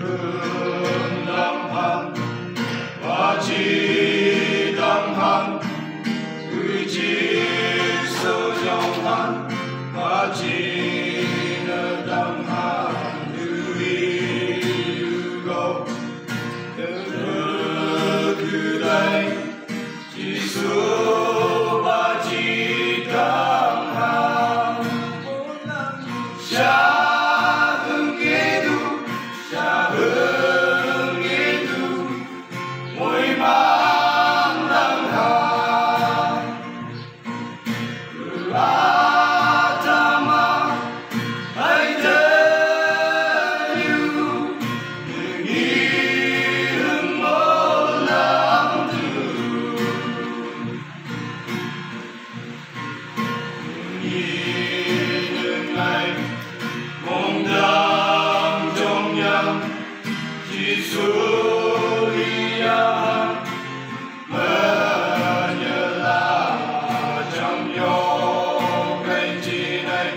hương lâm hành và chỉ đăng hành gửi chi sâu trong hành và chỉ nơi đăng hành lưu gốc cứ đây chỉ số và chỉ đăng hành cha hương itu mỗi mang đăng hành cứ atama hãy đến yêu hương một năm hương ngày mong đang trong nhang chỉ suy ăn mơ nhớ là trong nhau cái chi này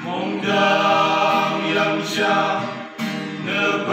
mong đang yam cha nở